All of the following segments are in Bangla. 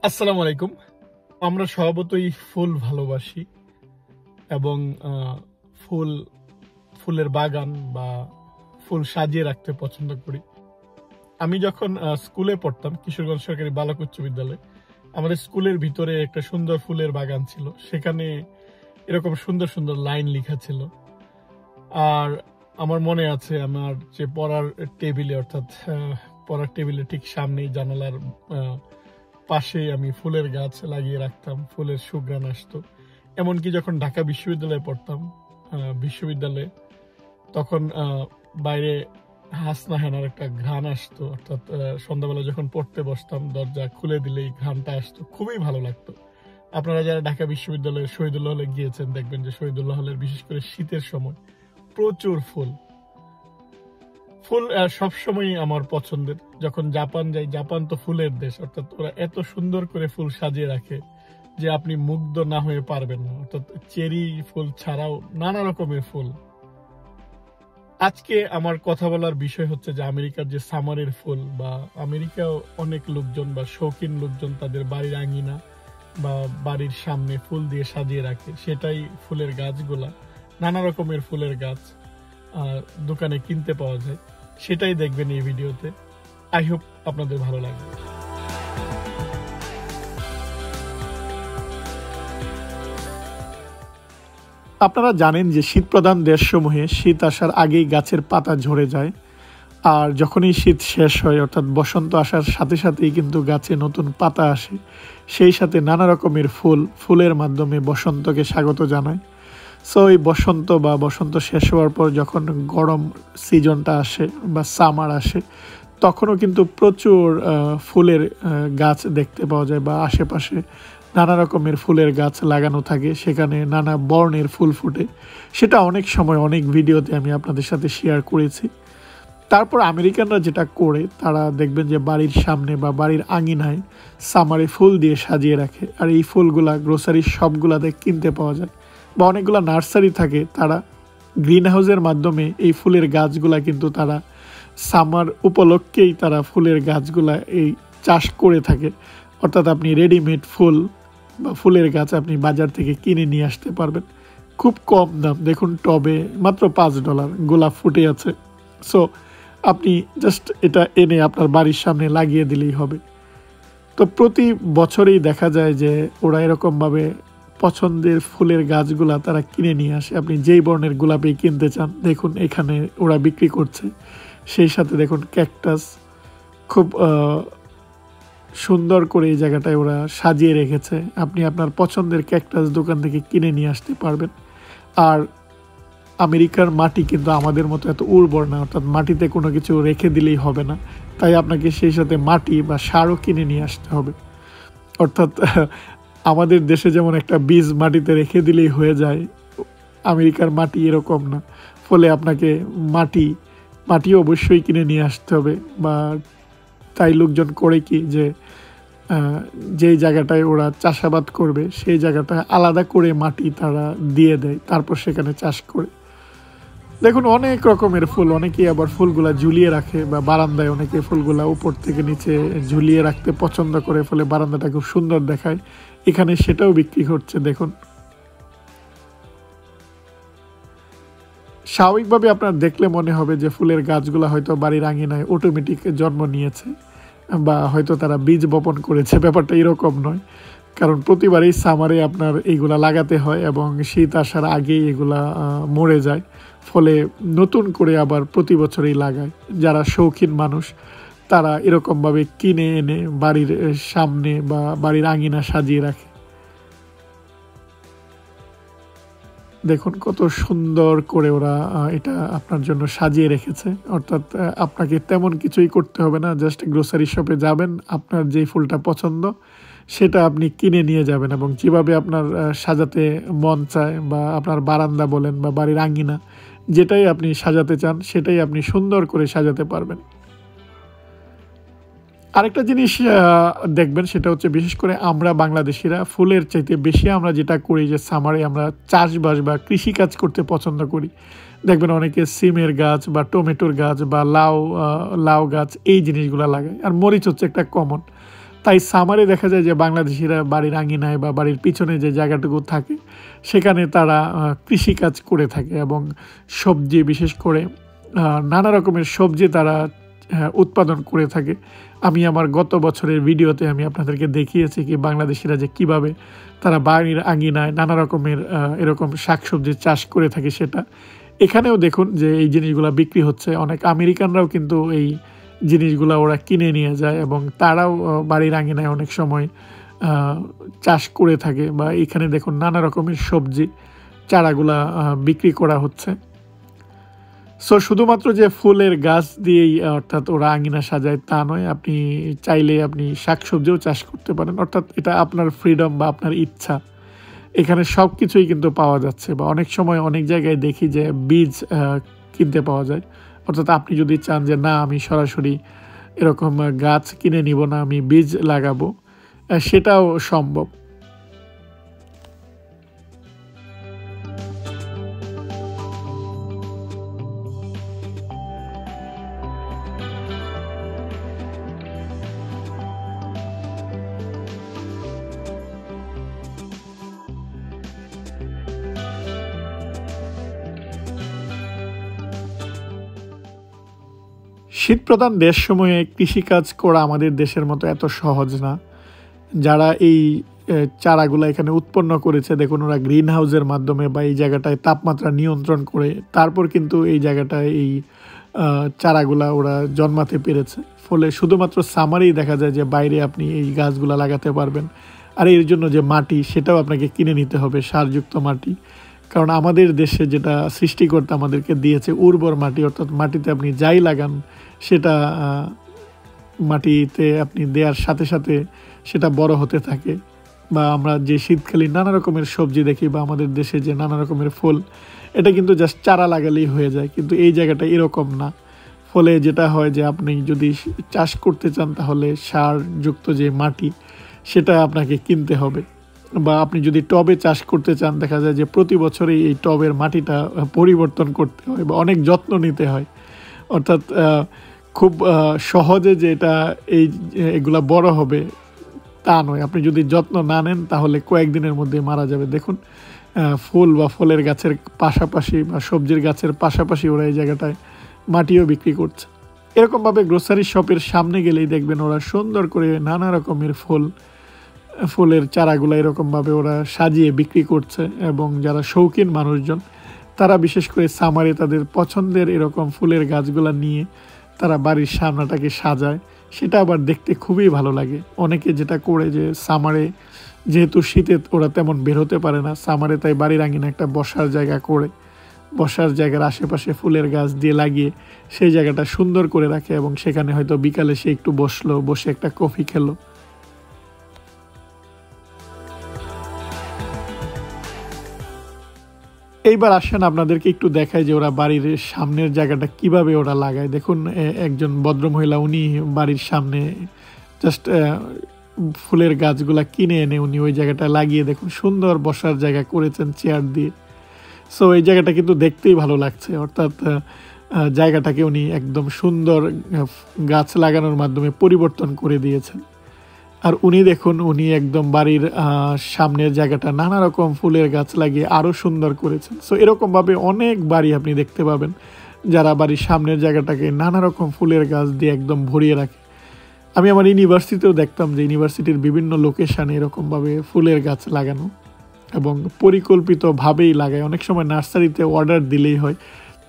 আসসালামু আলাইকুম। আমরা স্বভাবতই ফুল ভালোবাসি এবং ফুল ফুলের বাগান বা ফুল সাজিয়ে রাখতে পছন্দ করি। আমি যখন স্কুলে পড়তাম কিশোরগঞ্জ সরকারি বালক উচ্চ বিদ্যালয়ে, আমাদের স্কুলের ভিতরে একটা সুন্দর ফুলের বাগান ছিল। সেখানে এরকম সুন্দর সুন্দর লাইন লেখা ছিল। আর আমার মনে আছে আমার যে পড়ার টেবিলে অর্থাৎ পড়ার টেবিলে ঠিক সামনেই জানালার পাশে আমি ফুলের গাছ লাগিয়ে রাখতাম, ফুলের সুঘ্রাণ আসতো। এমনকি যখন ঢাকা বিশ্ববিদ্যালয়ে পড়তাম বিশ্ববিদ্যালয়ে, তখন বাইরে হাসনা হেনার একটা ঘ্রাণ আসতো, অর্থাৎ সন্ধ্যাবেলা যখন পড়তে বসতাম দরজা খুলে দিলেই ঘ্রাণটা আসতো, খুবই ভালো লাগতো। আপনারা যারা ঢাকা বিশ্ববিদ্যালয়ের শহীদুল্লাহ হলে গিয়েছেন দেখবেন যে শহীদুল্লাহ হলের বিশেষ করে শীতের সময় প্রচুর ফুল ফুল সবসময় আমার পছন্দের। যখন জাপান যাই, জাপান তো ফুলের দেশ, অর্থাৎ ওরা এত সুন্দর করে ফুল সাজিয়ে রাখে যে আপনি মুগ্ধ না হয়ে পারবেন না। অর্থাৎ চেরি ফুল ছাড়াও নানা রকমের ফুল। আজকে আমার কথা বলার বিষয় হচ্ছে যে আমেরিকার যে সামারের ফুল, বা আমেরিকাও অনেক লোকজন বা শৌখিন লোকজন তাদের বাড়ির আঙিনা বা বাড়ির সামনে ফুল দিয়ে সাজিয়ে রাখে। সেটাই ফুলের গাছগুলা, নানা রকমের ফুলের গাছ দোকানে কিনতে পাওয়া যায়। সেটাই দেখবেন এই ভিডিওতে। আই হোপ আপনাদের ভালো লাগবে। আপনারা জানেন যে শীত প্রধান দেশসমূহে শীত আসার আগেই গাছের পাতা ঝরে যায়, আর যখনই শীত শেষ হয় অর্থাৎ বসন্ত আসার সাথে সাথেই কিন্তু গাছে নতুন পাতা আসে। সেই সাথে নানা রকমের ফুলের মাধ্যমে বসন্তকে স্বাগত জানায়। সো এই বসন্ত শেষ হওয়ার পর যখন গরম সিজনটা আসে বা সামার আসে, তখনও কিন্তু প্রচুর ফুলের গাছ দেখতে পাওয়া যায়, বা আশেপাশে নানা রকমের ফুলের গাছ লাগানো থাকে, সেখানে নানা বর্ণের ফুল ফুটে। সেটা অনেক সময় অনেক ভিডিওতে আমি আপনাদের সাথে শেয়ার করেছি। তারপর আমেরিকানরা যেটা করে, তারা দেখবেন যে বাড়ির সামনে বা বাড়ির আঙিনায় সামারে ফুল দিয়ে সাজিয়ে রাখে। আর এই ফুলগুলা গ্রোসারির শপগুলাতে কিনতে পাওয়া যায়, বা অনেকগুলো নার্সারি থাকে, তারা গ্রিন হাউসের মাধ্যমে এই ফুলের গাছগুলা কিন্তু তারা সামার উপলক্ষেই তারা ফুলের গাছগুলা এই চাষ করে থাকে। অর্থাৎ আপনি রেডিমেড ফুল বা ফুলের গাছ আপনি বাজার থেকে কিনে নিয়ে আসতে পারবেন, খুব কম দাম। দেখুন টবে মাত্র $5 গোলাপ ফুটে আছে। সো আপনি জাস্ট এটা এনে আপনার বাড়ির সামনে লাগিয়ে দিলেই হবে। তো প্রতি বছরেই দেখা যায় যে ওরা এরকমভাবে পছন্দের ফুলের গাছগুলা তারা কিনে নিয়ে আসে। আপনি যেই বর্ণের গোলাপি কিনতে চান, দেখুন এখানে ওরা বিক্রি করছে। সেই সাথে দেখুন ক্যাকটাস, খুব সুন্দর করে এই জায়গাটায় ওরা সাজিয়ে রেখেছে। আপনি আপনার পছন্দের ক্যাকটাস দোকান থেকে কিনে নিয়ে আসতে পারবেন। আর আমেরিকার মাটি কিন্তু আমাদের মতো এত উর্বর না, অর্থাৎ মাটিতে কোনো কিছু রেখে দিলেই হবে না, তাই আপনাকে সেই সাথে মাটি বা সারও কিনে নিয়ে আসতে হবে। অর্থাৎ আমাদের দেশে যেমন একটা বীজ মাটিতে রেখে দিলেই হয়ে যায়, আমেরিকার মাটি এরকম না। ফলে আপনাকে মাটি অবশ্যই কিনে নিয়ে আসতে হবে। বা তাই লোকজন করে কি, যে যেই জায়গাটায় ওরা চাষাবাদ করবে সেই জায়গাটায় আলাদা করে মাটি তারা দিয়ে দেয়, তারপর সেখানে চাষ করে। দেখুন অনেক রকমের ফুল, অনেকেই আবার ফুলগুলা ঝুলিয়ে রাখে, বা বারান্দায় অনেকে ফুলগুলা উপর থেকে নিচে ঝুলিয়ে রাখতে পছন্দ করে, ফলে বারান্দাটা খুব সুন্দর দেখায়। এখানে সেটাও বিক্রি হচ্ছে। দেখুন স্বাভাবিকভাবে আপনার দেখলে মনে হবে যে ফুলের গাছগুলা হয়তো বাড়ির আঙিনায় অটোমেটিক জন্ম নিয়েছে, বা হয়তো তারা বীজ বপন করেছে। ব্যাপারটা এরকম নয়, কারণ প্রতিবারই সামারে আপনার এইগুলা লাগাতে হয় এবং শীত আসার আগেই এগুলা মরে যায়। ফলে নতুন করে আবার প্রতি বছরই লাগায়। যারা শৌখিন মানুষ তারা এরকমভাবে কিনে এনে বাড়ির সামনে বা বাড়ির আঙিনা সাজিয়ে রাখে। দেখুন কত সুন্দর করে ওরা এটা আপনার জন্য সাজিয়ে রেখেছে। অর্থাৎ আপনাকে তেমন কিছুই করতে হবে না, জাস্ট গ্রোসারি শপে যাবেন, আপনার যেই ফুলটা পছন্দ সেটা আপনি কিনে নিয়ে যাবেন, এবং যেভাবে আপনার সাজাতে মন চায়, বা আপনার বারান্দা বলেন বা বাড়ির আঙ্গিনা, যেটাই আপনি সাজাতে চান সেটাই আপনি সুন্দর করে সাজাতে পারবেন। আরেকটা জিনিস দেখবেন, সেটা হচ্ছে বিশেষ করে আমরা বাংলাদেশিরা ফুলের চাইতে বেশি আমরা যেটা করি, যে সামারে আমরা চাষবাস বা কৃষিকাজ করতে পছন্দ করি। দেখবেন অনেকে সিমের গাছ বা টমেটোর গাছ বা লাউ গাছ এই জিনিসগুলো লাগায়। আর মরিচ হচ্ছে একটা কমন। তাই সামারে দেখা যায় যে বাংলাদেশিরা বাড়ির আঙিনায় বা বাড়ির পিছনে যে জায়গাটুকু থাকে সেখানে তারা কৃষিকাজ করে থাকে এবং সবজি, বিশেষ করে নানা রকমের সবজি তারা উৎপাদন করে থাকে। আমি আমার গত বছরের ভিডিওতে আমি আপনাদেরকে দেখিয়েছি কি বাংলাদেশিরা যে কিভাবে তারা বাড়ির আঙিনায় নানা রকমের এরকম শাকসবজির চাষ করে থাকে সেটা। এখানেও দেখুন যে এই জিনিসগুলো বিক্রি হচ্ছে। অনেক আমেরিকানরাও কিন্তু এই জিনিসগুলো ওরা কিনে নিয়ে যায় এবং তারাও বাড়ির আঙিনায় অনেক সময় চাষ করে থাকে। বা এখানে দেখুন নানা রকমের সবজি চারাগুলা বিক্রি করা হচ্ছে। সো শুধুমাত্র যে ফুলের গাছ দিয়েই অর্থাৎ ওরা আঙিনা সাজায় তা নয়, আপনি চাইলে আপনি শাকসবজিও চাষ করতে পারেন, অর্থাৎ এটা আপনার ফ্রিডম বা আপনার ইচ্ছা। এখানে সব কিছুই কিন্তু পাওয়া যাচ্ছে, বা অনেক সময় অনেক জায়গায় দেখি যে বীজ কিনতে পাওয়া যায়। অর্থাৎ আপনি যদি চান যে না আমি সরাসরি এরকম গাছ কিনে নিব না, আমি বীজ লাগাবো, সেটাও সম্ভব। শীতপ্রধান দেশসমূহে কৃষিকাজ করা আমাদের দেশের মতো এত সহজ না। যারা এই চারাগুলো এখানে উৎপন্ন করেছে দেখুন, ওরা গ্রিন হাউসের মাধ্যমে বা এই জায়গাটায় তাপমাত্রা নিয়ন্ত্রণ করে তারপর কিন্তু এই জায়গাটায় এই চারাগুলা ওরা জন্মাতে পেরেছে। ফলে শুধুমাত্র সামারেই দেখা যায় যে বাইরে আপনি এই গাছগুলা লাগাতে পারবেন। আর এর জন্য যে মাটি সেটাও আপনাকে কিনে নিতে হবে, সারযুক্ত মাটি। কারণ আমাদের দেশে যেটা সৃষ্টিকর্তা আমাদেরকে দিয়েছে উর্বর মাটি, অর্থাৎ মাটিতে আপনি যাই লাগান সেটা মাটিতে আপনি দেওয়ার সাথে সাথে সেটা বড় হতে থাকে। বা আমরা যে শীতকালীন নানা রকমের সবজি দেখি বা আমাদের দেশে যে নানা রকমের ফুল, এটা কিন্তু জাস্ট চারা লাগালেই হয়ে যায়, কিন্তু এই জায়গাটা এরকম না। ফলে যেটা হয় যে আপনি যদি চাষ করতে চান তাহলে সারযুক্ত যে মাটি সেটা আপনাকে কিনতে হবে। বা আপনি যদি টবে চাষ করতে চান দেখা যায় যে প্রতি বছরই এই টবের মাটিটা পরিবর্তন করতে হয় বা অনেক যত্ন নিতে হয়। অর্থাৎ খুব সহজে যে এগুলা বড় হবে তা নয়। আপনি যদি যত্ন না নেন তাহলে কয়েকদিনের মধ্যে মারা যাবে। দেখুন ফুল বা ফলের গাছের পাশাপাশি বা সবজির গাছের পাশাপাশি ওরা এই জায়গাটায় মাটিও বিক্রি করছে। এরকমভাবে গ্রোসারি শপের সামনে গেলেই দেখবেন ওরা সুন্দর করে নানা রকমের ফুলের চারাগুলো এরকমভাবে ওরা সাজিয়ে বিক্রি করছে। এবং যারা শৌখিন মানুষজন তারা বিশেষ করে সামারে তাদের পছন্দের এরকম ফুলের গাছগুলা নিয়ে তারা বাড়ির সামনাটাকে সাজায়, সেটা আবার দেখতে খুবই ভালো লাগে। অনেকে যেটা করে যে সামারে যেহেতু শীতে ওরা তেমন বের হতে পারে না, সামারে তাই বাড়ির আঙিনে একটা বসার জায়গা করে বসার জায়গার আশেপাশে ফুলের গাছ দিয়ে লাগিয়ে সেই জায়গাটা সুন্দর করে রাখে এবং সেখানে হয়তো বিকালে সে একটু বসলো, বসে একটা কফি খেলো। এইবার আসেন আপনাদেরকে একটু দেখায় যে ওরা বাড়ির সামনের জায়গাটা কিভাবে ওরা লাগায়। দেখুন একজন ভদ্রমহিলা উনি বাড়ির সামনে জাস্ট ফুলের গাছগুলা কিনে এনে উনি ওই জায়গাটা লাগিয়ে দেখুন সুন্দর বসার জায়গা করেছেন চেয়ার দিয়ে। সো এই জায়গাটা কিন্তু দেখতেই ভালো লাগছে। অর্থাৎ জায়গাটাকে উনি একদম সুন্দর গাছ লাগানোর মাধ্যমে পরিবর্তন করে দিয়েছেন। আর উনি দেখুন উনি একদম বাড়ির সামনের জায়গাটা নানা রকম ফুলের গাছ লাগিয়ে আরও সুন্দর করেছেন। সো এরকমভাবে অনেক বাড়ি আপনি দেখতে পাবেন যারা বাড়ির সামনের জায়গাটাকে নানা রকম ফুলের গাছ দিয়ে একদম ভরিয়ে রাখে। আমি আমার ইউনিভার্সিটিতেও দেখতাম যে ইউনিভার্সিটির বিভিন্ন লোকেশানে এরকমভাবে ফুলের গাছ লাগানো এবং পরিকল্পিতভাবেই লাগায়। অনেক সময় নার্সারিতে অর্ডার দিলেই হয়,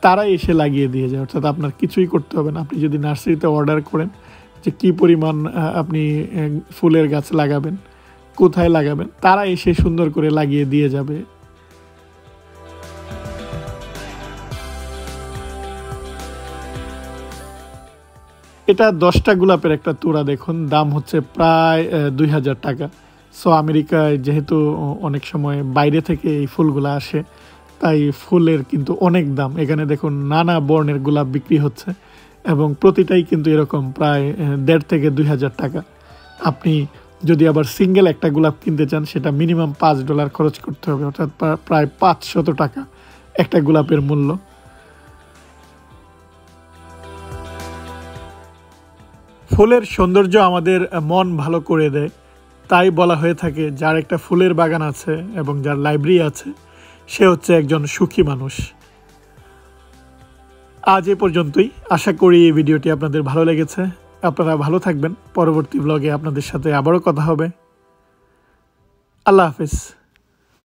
তারাই এসে লাগিয়ে দিয়ে যায়। অর্থাৎ আপনার কিছুই করতে হবে না। আপনি যদি নার্সারিতে অর্ডার করেন যে কী পরিমাণ আপনি ফুলের গাছ লাগাবেন, কোথায় লাগাবেন, তারা এসে সুন্দর করে লাগিয়ে দিয়ে যাবে। এটা 10টা গোলাপের একটা তোড়া দেখুন, দাম হচ্ছে প্রায় 2000 টাকা। সো আমেরিকায় যেহেতু অনেক সময় বাইরে থেকে এই ফুলগুলো আসে তাই ফুলের কিন্তু অনেক দাম। এখানে দেখুন নানা বর্ণের গোলাপ বিক্রি হচ্ছে এবং প্রতিটাই কিন্তু এরকম প্রায় 1500 থেকে 2000 টাকা। আপনি যদি আবার সিঙ্গেল একটা গোলাপ কিনতে চান সেটা মিনিমাম $5 খরচ করতে হবে, অর্থাৎ প্রায় 500 টাকা একটা গোলাপের মূল্য। ফুলের সৌন্দর্য আমাদের মন ভালো করে দেয়, তাই বলা হয়ে থাকে যার একটা ফুলের বাগান আছে এবং যার লাইব্রেরি আছে সে হচ্ছে একজন সুখী মানুষ। আজ এ পর্যন্তই। আশা করি এই ভিডিওটি আপনাদের ভালো লেগেছে। আপনারা ভালো থাকবেন। পরবর্তী ব্লগে আপনাদের সাথে আবারও কথা হবে। আল্লাহ হাফেজ।